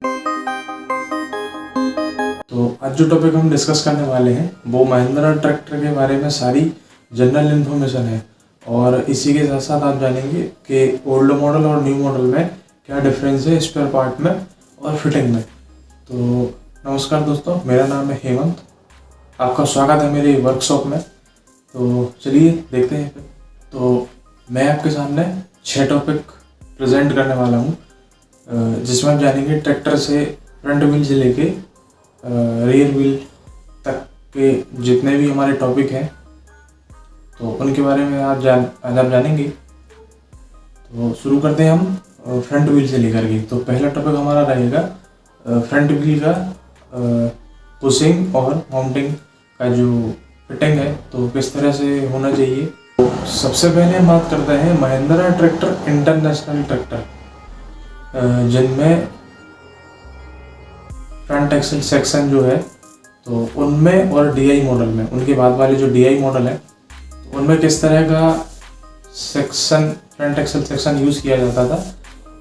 तो आज जो टॉपिक हम डिस्कस करने वाले हैं वो महिंद्रा ट्रैक्टर के बारे में सारी जनरल इन्फॉर्मेशन है और इसी के साथ साथ आप जानेंगे कि ओल्ड मॉडल और न्यू मॉडल में क्या डिफरेंस है स्पेयर पार्ट में और फिटिंग में। तो नमस्कार दोस्तों, मेरा नाम है हेमंत, आपका स्वागत है मेरे वर्कशॉप में। तो चलिए देखते हैं फिर। तो मैं आपके सामने 6 टॉपिक प्रेजेंट करने वाला हूँ जिसमें आप जानेंगे ट्रैक्टर से फ्रंट व्हील से लेके रियर व्हील तक के जितने भी हमारे टॉपिक हैं तो उनके बारे में आज आप जानेंगे। तो शुरू करते हैं हम फ्रंट व्हील से लेकर के। तो पहला टॉपिक हमारा रहेगा फ्रंट व्हील का पुशिंग और माउंटिंग का जो फिटिंग है तो किस तरह से होना चाहिए। तो सबसे पहले हम बात करते हैं महिंद्रा ट्रैक्टर इंटरनेशनल ट्रैक्टर जिनमें फ्रंट एक्सल सेक्शन जो है तो उनमें और डीआई मॉडल में, उनके बाद वाले जो डीआई मॉडल है तो उनमें किस तरह का section front axle section use किया जाता था।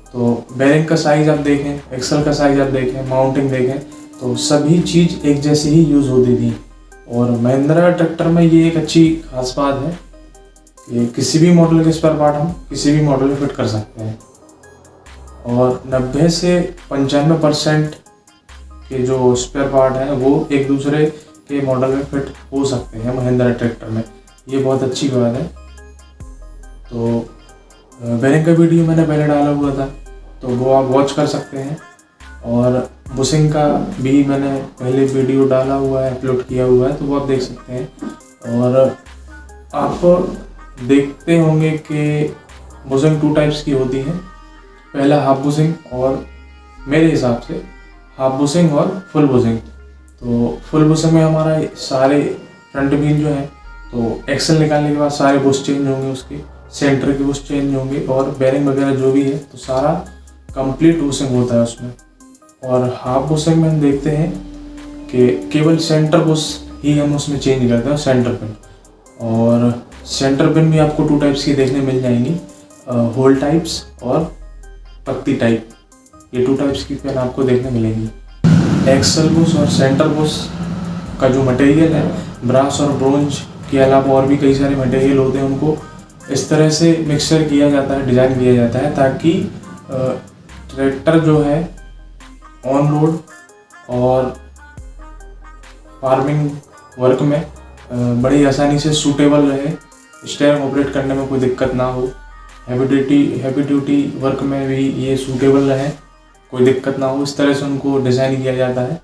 तो बेरिंग का साइज आप देखें, एक्सल का साइज आप देखें, माउंटिंग देखें तो सभी चीज़ एक जैसी ही यूज़ होती थी। और महिंद्रा ट्रैक्टर में ये एक अच्छी खास बात है कि किसी भी मॉडल के स्पेयर पार्ट हम किसी भी मॉडल में फिट कर सकते हैं और 90 से 95% के जो स्पेयर पार्ट हैं वो एक दूसरे के मॉडल में फिट हो सकते हैं महिंद्रा ट्रैक्टर में। ये बहुत अच्छी बात है। तो बेरिंग का वीडियो मैंने पहले डाला हुआ था तो वो आप वॉच कर सकते हैं और बुशिंग का भी मैंने पहले वीडियो डाला हुआ है, अपलोड किया हुआ है, तो वो आप देख सकते हैं। और आप देखते होंगे कि बुशिंग 2 टाइप्स की होती है, पहला हाफ बुशिंग और मेरे हिसाब से हाफ बुशिंग और फुल बुशिंग। तो फुल बुशिंग में हमारा सारे फ्रंट व्हील जो है तो एक्सल निकालने के बाद सारे बुश चेंज होंगे, उसके सेंटर के बुश चेंज होंगे और बेरिंग वगैरह जो भी है तो सारा कंप्लीट बुशिंग होता है उसमें। और हाफ बुशिंग में हम देखते हैं कि केवल सेंटर बुश ही हम उसमें चेंज करते हैं, सेंटर पिन। और सेंटर पिन भी आपको 2 टाइप्स की देखने मिल जाएंगी, होल टाइप्स और पत्ती टाइप, ये 2 टाइप्स की पेन आपको देखने मिलेंगी। एक्सल बुश और सेंटर बुश का जो मटेरियल है ब्रास और ब्रोंज के अलावा और भी कई सारे मटेरियल होते हैं, उनको इस तरह से मिक्सचर किया जाता है, डिज़ाइन किया जाता है ताकि ट्रैक्टर जो है ऑन रोड और फार्मिंग वर्क में बड़ी आसानी से सूटेबल रहे, स्टीयरिंग ऑपरेट करने में कोई दिक्कत ना हो, हैवी ड्यूटी वर्क में भी ये सूटेबल रहे, कोई दिक्कत ना हो, इस तरह से उनको डिज़ाइन किया जाता है।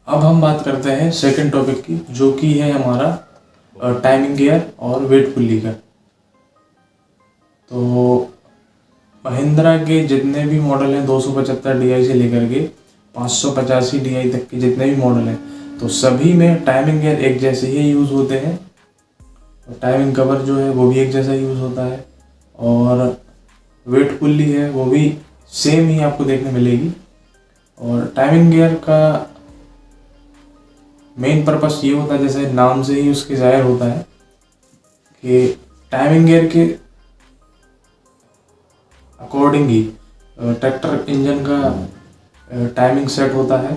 अब हम बात करते हैं सेकंड टॉपिक की जो कि है हमारा टाइमिंग गियर और वेट पुल्ली का। तो महिंद्रा के जितने भी मॉडल हैं 275 DI से लेकर के 585 DI तक के जितने भी मॉडल हैं तो सभी में टाइमिंग गियर एक जैसे ही यूज़ होते हैं, टाइमिंग कवर जो है वो भी एक जैसा यूज़ होता है और वेट पुल्ली है वो भी सेम ही आपको देखने मिलेगी। और टाइमिंग गियर का मेन पर्पस ये होता है, जैसे नाम से ही उसके ज़ाहिर होता है कि टाइमिंग गियर के अकॉर्डिंग ही ट्रैक्टर इंजन का टाइमिंग सेट होता है,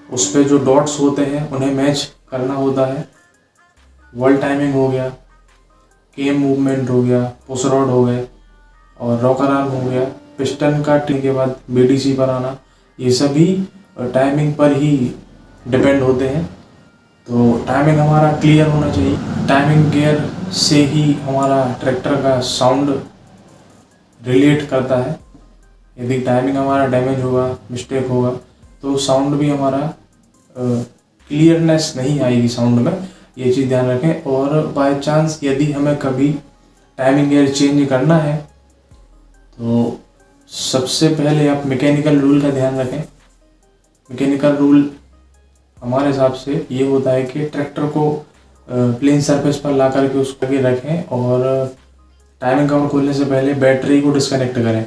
उस पर जो डॉट्स होते हैं उन्हें मैच करना होता है। वर्ल्ड टाइमिंग हो गया, केम मूवमेंट हो गया, पुश रॉड हो गए और रॉकर आर्म हो गया, पिस्टन काटने के बाद BDC पर आना, ये सभी टाइमिंग पर ही डिपेंड होते हैं। तो टाइमिंग हमारा क्लियर होना चाहिए, टाइमिंग गियर से ही हमारा ट्रैक्टर का साउंड रिलेट करता है। यदि टाइमिंग हमारा डैमेज होगा, मिस्टेक होगा तो साउंड भी हमारा क्लियरनेस नहीं आएगी साउंड में, ये चीज़ ध्यान रखें। और बाय चांस यदि हमें कभी टाइमिंग गियर चेंज करना है तो सबसे पहले आप मैकेनिकल रूल का ध्यान रखें। मैकेनिकल रूल हमारे हिसाब से ये होता है कि ट्रैक्टर को प्लेन सरफेस पर ला करके उसको आगे रखें और टाइमिंग कवर खोलने से पहले बैटरी को डिस्कनेक्ट करें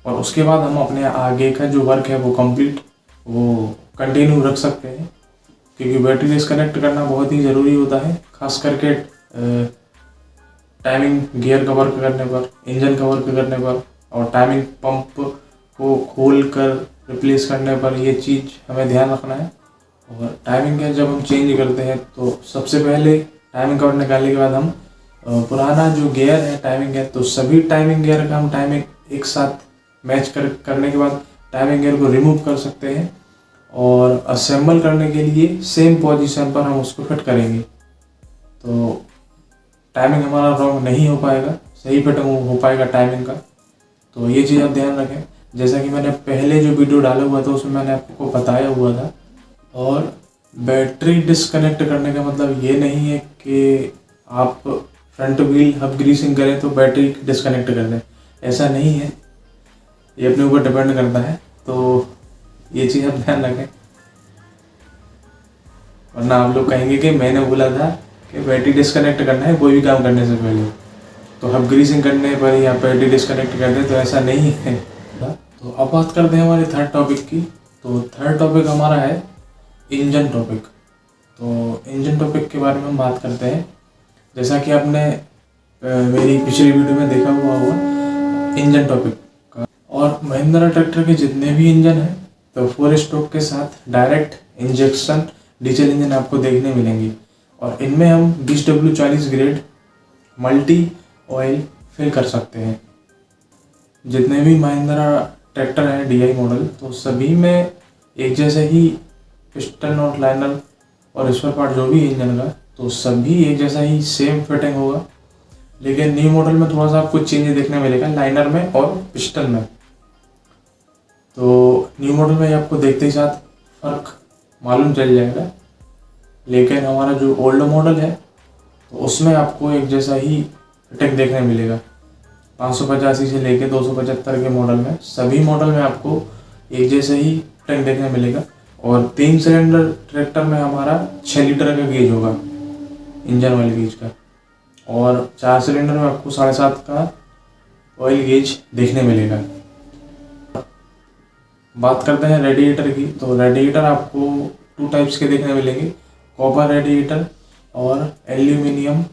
और उसके बाद हम अपने आगे का जो वर्क है वो कंटिन्यू रख सकते हैं, क्योंकि बैटरी डिस्कनेक्ट करना बहुत ही ज़रूरी होता है, खास करके टाइमिंग गियर का वर्क करने पर, इंजन का वर्क करने पर और टाइमिंग पंप को खोल कर रिप्लेस करने पर ये चीज़ हमें ध्यान रखना है। और टाइमिंग गेयर जब हम चेंज करते हैं तो सबसे पहले टाइमिंग कवर निकालने के बाद हम पुराना जो गियर है टाइमिंग गियर, तो सभी टाइमिंग गियर का हम टाइमिंग एक साथ मैच करने के बाद टाइमिंग गियर को रिमूव कर सकते हैं और असेंबल करने के लिए सेम पोजीशन पर हम उसको फिट करेंगे, तो टाइमिंग हमारा रॉन्ग नहीं हो पाएगा, सही फिटिंग हो पाएगा टाइमिंग का। तो ये चीज़ आप ध्यान रखें। जैसा कि मैंने पहले जो वीडियो डाला हुआ था उसमें मैंने आपको बताया हुआ था। और बैटरी डिस्कनेक्ट करने का मतलब ये नहीं है कि आप फ्रंट व्हील हब ग्रीसिंग करें तो बैटरी डिस्कनेक्ट कर दें, ऐसा नहीं है, ये अपने ऊपर डिपेंड करता है। तो ये चीज़ आप ध्यान रखें, वरना आप लोग कहेंगे कि मैंने बोला था कि बैटरी डिस्कनेक्ट करना है कोई भी काम करने से पहले, तो हब ग्रीसिंग करने पर ही आप बैटरी डिस्कनेक्ट कर दें, तो ऐसा नहीं है। तो अब बात करते हैं हमारे थर्ड टॉपिक की। तो थर्ड टॉपिक हमारा है इंजन टॉपिक। तो इंजन टॉपिक के बारे में हम बात करते हैं। जैसा कि आपने मेरी पिछली वीडियो में देखा हुआ होगा इंजन टॉपिक का। और महिंद्रा ट्रैक्टर के जितने भी इंजन हैं तो 4 स्ट्रोक के साथ डायरेक्ट इंजेक्शन डीजल इंजन आपको देखने मिलेंगे। और इनमें हम 20W40 grade multi oil fill कर सकते हैं। जितने भी महिंद्रा ट्रैक्टर हैं DI मॉडल, तो सभी में एक जैसे ही पिस्टन और लाइनर और स्पेयर पार्ट जो भी इंजन का, तो सभी एक जैसा ही सेम फिटिंग होगा। लेकिन न्यू मॉडल में थोड़ा सा आपको चेंज देखने मिलेगा लाइनर में और पिस्टन में। तो न्यू मॉडल में आपको देखते ही साथ फर्क मालूम चल जाएगा, लेकिन हमारा जो ओल्ड मॉडल है तो उसमें आपको एक जैसा ही फिटिंग देखने मिलेगा। 585 से लेके 275 के मॉडल में सभी मॉडल में आपको एक जैसे ही फिटिंग देखने मिलेगा। और 3 सिलेंडर ट्रैक्टर में हमारा 6 लीटर का गेज होगा इंजन ऑयल गेज का, और 4 सिलेंडर में आपको 7.5 का ऑयल गेज देखने मिलेगा। बात करते हैं रेडिएटर की। तो रेडिएटर आपको 2 टाइप्स के देखने मिलेंगे, कॉपर रेडिएटर और एल्यूमिनियम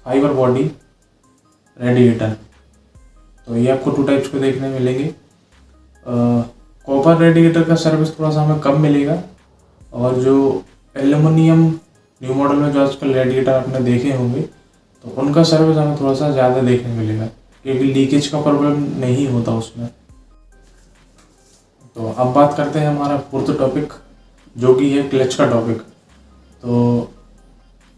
फाइबर बॉडी रेडिएटर। तो ये आपको 2 टाइप्स के देखने मिलेंगे। कॉपर रेडिएटर का सर्विस थोड़ा सा हमें कम मिलेगा, और जो एल्यूमिनियम न्यू मॉडल में जो आजकल रेडिएटर आपने देखे होंगे तो उनका सर्विस हमें थोड़ा सा ज़्यादा देखने मिलेगा, क्योंकि लीकेज का प्रॉब्लम नहीं होता उसमें। तो अब बात करते हैं हमारा 4th टॉपिक, जो कि है क्लच का टॉपिक। तो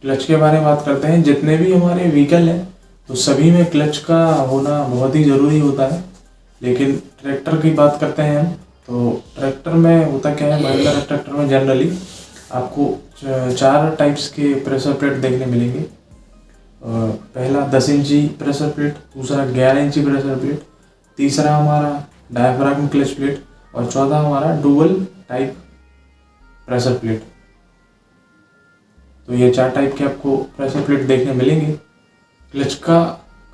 क्लच के बारे में बात करते हैं। जितने भी हमारे व्हीकल हैं तो सभी में क्लच का होना बहुत ही ज़रूरी होता है। लेकिन ट्रैक्टर की बात करते हैं हम, तो ट्रैक्टर में होता क्या है, महिंद्रा ट्रैक्टर में जनरली आपको 4 टाइप्स के प्रेशर प्लेट देखने मिलेंगे। पहला 10 इंची प्रेशर प्लेट, दूसरा 11 इंची प्रेशर प्लेट, तीसरा हमारा डायफ्रागम क्लच प्लेट, और चौथा हमारा डुअल टाइप प्रेशर प्लेट। तो ये 4 टाइप के आपको प्रेशर प्लेट देखने मिलेंगे। क्लच का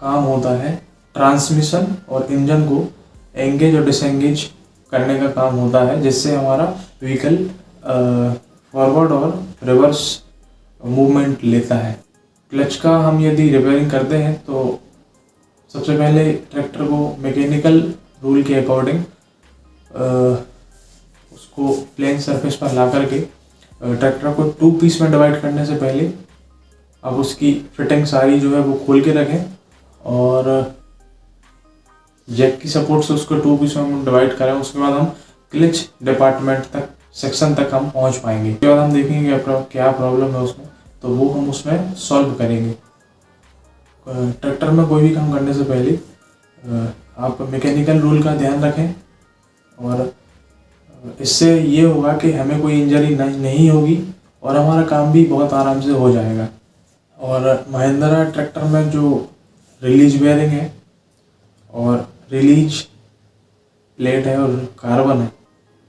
काम होता है ट्रांसमिशन और इंजन को एंगेज और डिसएंगेज करने का काम होता है, जिससे हमारा व्हीकल फॉरवर्ड और रिवर्स मूवमेंट लेता है। क्लच का हम यदि रिपेयरिंग करते हैं तो सबसे पहले ट्रैक्टर को मैकेनिकल रूल के अकॉर्डिंग उसको प्लेन सरफेस पर ला करके ट्रैक्टर को 2 पीस में डिवाइड करने से पहले अब उसकी फिटिंग सारी जो है वो खोल के रखें, और जैक की सपोर्ट से उसको 2 पीस में हम डिवाइड करें। उसके बाद हम क्लच डिपार्टमेंट तक, सेक्शन तक हम पहुंच पाएंगे। उसके बाद हम देखेंगे क्या प्रॉब्लम है उसमें, तो वो हम उसमें सॉल्व करेंगे। ट्रैक्टर में कोई भी काम करने से पहले आप मैकेनिकल रूल का ध्यान रखें, और इससे ये होगा कि हमें कोई इंजरी नहीं होगी और हमारा काम भी बहुत आराम से हो जाएगा। और महिंद्रा ट्रैक्टर में जो रिलीज बेयरिंग है और रिलीज प्लेट है और कार्बन है,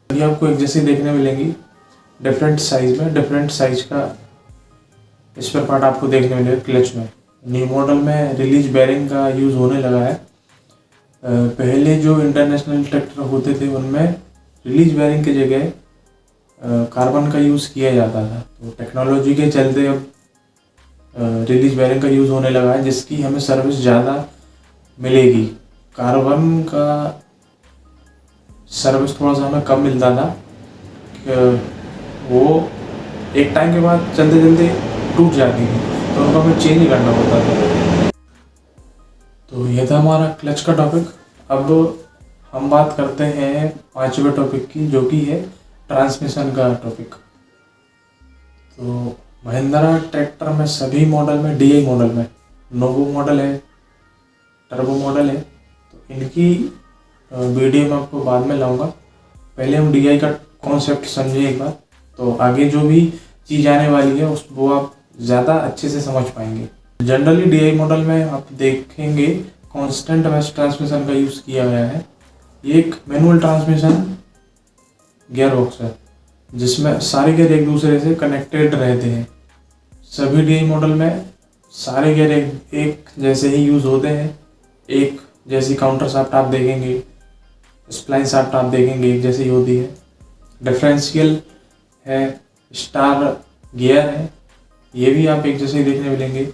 ये आपको एक जैसे देखने मिलेंगी। डिफरेंट साइज में डिफरेंट साइज का स्पेयर पार्ट आपको देखने मिलेगा क्लच में। न्यू मॉडल में रिलीज बेयरिंग का यूज़ होने लगा है। पहले जो इंटरनेशनल ट्रैक्टर होते थे उनमें रिलीज बेयरिंग की जगह कार्बन का यूज़ किया जाता था। तो टेक्नोलॉजी के चलते अब रिलीज बेयरिंग का यूज़ होने लगा है, जिसकी हमें सर्विस ज़्यादा मिलेगी। कार्बन का सर्विस थोड़ा सा हमें कम मिलता था, वो एक टाइम के बाद चलते चलते टूट जाती थी, तो उनको हमें चेंज करना होता था। तो ये था हमारा क्लच का टॉपिक। अब हम बात करते हैं 5वें टॉपिक की, जो कि है ट्रांसमिशन का टॉपिक। तो महिंद्रा ट्रैक्टर में सभी मॉडल में, DI मॉडल में, नोवो मॉडल है, टर्बो मॉडल है, तो इनकी वीडियो मैं आपको बाद में लाऊंगा। पहले हम DI का कॉन्सेप्ट समझे एक बार, तो आगे जो भी चीज़ आने वाली है वो आप ज़्यादा अच्छे से समझ पाएंगे। जनरली DI मॉडल में आप देखेंगे कांस्टेंट मैच ट्रांसमिशन का यूज़ किया गया है। ये एक मैनुअल ट्रांसमिशन गियर बॉक्स है जिसमें सारे गियर एक दूसरे से कनेक्टेड रहते हैं। सभी DI मॉडल में सारे गियर एक जैसे ही यूज़ होते हैं। एक जैसी काउंटर शाफ्ट आप देखेंगे, स्प्लाइन शाफ्ट आप देखेंगे, एक जैसी होती है। डिफरेंशियल है, स्टार गियर है, ये भी आप एक जैसे ही देखने मिलेंगे।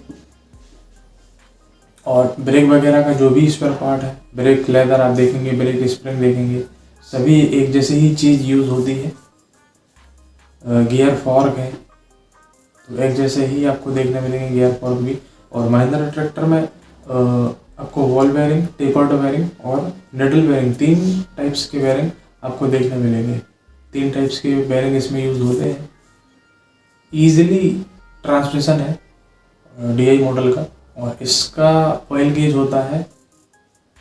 और ब्रेक वगैरह का जो भी स्पेयर पार्ट है, ब्रेक लेदर आप देखेंगे, ब्रेक स्प्रिंग देखेंगे, सभी एक जैसे ही चीज़ यूज़ होती है। गियर फॉर्क है, तो एक जैसे ही आपको देखने मिलेंगे गियर फॉर्क भी। और महिंद्रा ट्रैक्टर में आपको बॉल बेयरिंग, टेपर्ड बेयरिंग और निडल बेयरिंग, 3 टाइप्स के बेयरिंग आपको देखने मिलेंगे। 3 टाइप्स के बेयरिंग इसमें यूज़ होते हैं। ईजिली ट्रांसमिशन है DI मॉडल का, और इसका ऑयल गेज होता है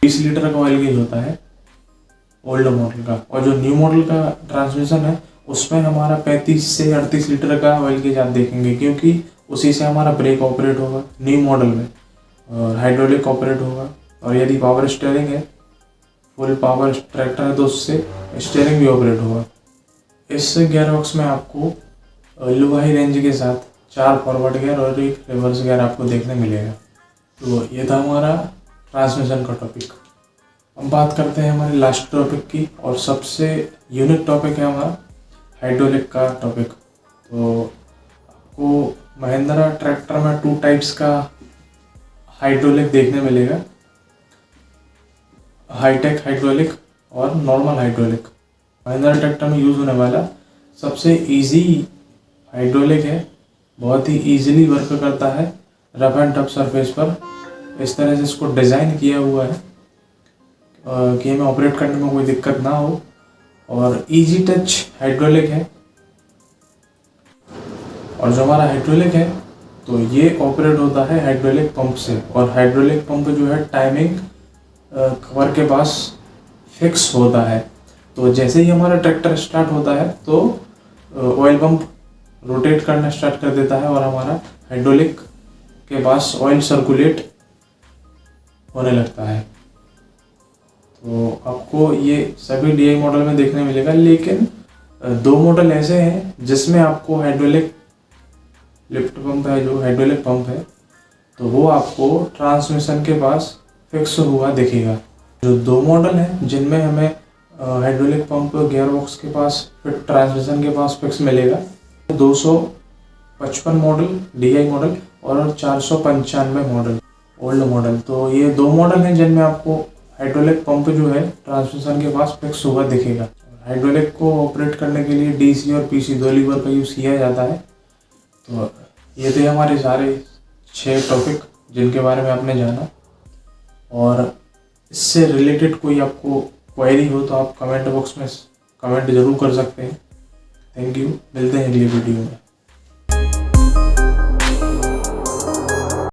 20 लीटर का ऑयल गेज होता है ओल्ड मॉडल का। और जो न्यू मॉडल का ट्रांसमिशन है उसमें हमारा 35 से 38 लीटर का ऑयल गेज आप देखेंगे, क्योंकि उसी से हमारा ब्रेक ऑपरेट होगा न्यू मॉडल में, और हाइड्रोलिक ऑपरेट होगा। और यदि पावर स्टीयरिंग है, फुल पावर ट्रैक्टर है, तो उससे स्टीयरिंग भी ऑपरेट होगा। इस गियर बॉक्स में आपको लो हाई रेंज के साथ 4 फॉरवर्ड गियर और 1 रिवर्स गियर आपको देखने मिलेगा। तो ये था हमारा ट्रांसमिशन का टॉपिक। हम बात करते हैं हमारे लास्ट टॉपिक की, और सबसे यूनिक टॉपिक है हमारा हाइड्रोलिक का टॉपिक। तो आपको महिंद्रा ट्रैक्टर में 2 टाइप्स का हाइड्रोलिक देखने मिलेगा, हाईटेक हाइड्रोलिक और नॉर्मल हाइड्रोलिक। महिंद्रा ट्रैक्टर में यूज़ होने वाला सबसे इजी हाइड्रोलिक है, बहुत ही इजीली वर्क करता है रफ एंड टफ सरफेस पर। इस तरह से इसको डिज़ाइन किया हुआ है कि हमें ऑपरेट करने में कोई दिक्कत ना हो, और इजी टच हाइड्रोलिक है। और जो हमारा हाइड्रोलिक है, तो ये ऑपरेट होता है हाइड्रोलिक पंप से, और हाइड्रोलिक पंप जो है टाइमिंग कवर के पास फिक्स होता है। तो जैसे ही हमारा ट्रैक्टर स्टार्ट होता है तो ऑयल पंप रोटेट करना स्टार्ट कर देता है, और हमारा हाइड्रोलिक के पास ऑयल सर्कुलेट होने लगता है। तो आपको ये सभी DI मॉडल में देखने मिलेगा, लेकिन 2 मॉडल ऐसे हैं जिसमें आपको हाइड्रोलिक लिफ्ट पंप है, जो हाइड्रोलिक पंप है, तो वो आपको ट्रांसमिशन के पास फिक्स हुआ दिखेगा। जो 2 मॉडल हैं जिनमें हमें हाइड्रोलिक पंप गियर बॉक्स के पास फिर ट्रांसमिशन के पास फिक्स मिलेगा, 255 मॉडल DI मॉडल और 495 मॉडल ओल्ड मॉडल। तो ये 2 मॉडल हैं जिनमें आपको हाइड्रोलिक पंप जो है ट्रांसमिशन के पास फिक्स हुआ दिखेगा। हाइड्रोलिक को ऑपरेट करने के लिए DC और PC 2 लीवर का यूज़ किया जाता है। तो ये थे हमारे सारे 6 टॉपिक जिनके बारे में आपने जाना, और इससे रिलेटेड कोई आपको क्वेरी हो तो आप कमेंट बॉक्स में कमेंट जरूर कर सकते हैं। थैंक यू, मिलते हैं अगली वीडियो में।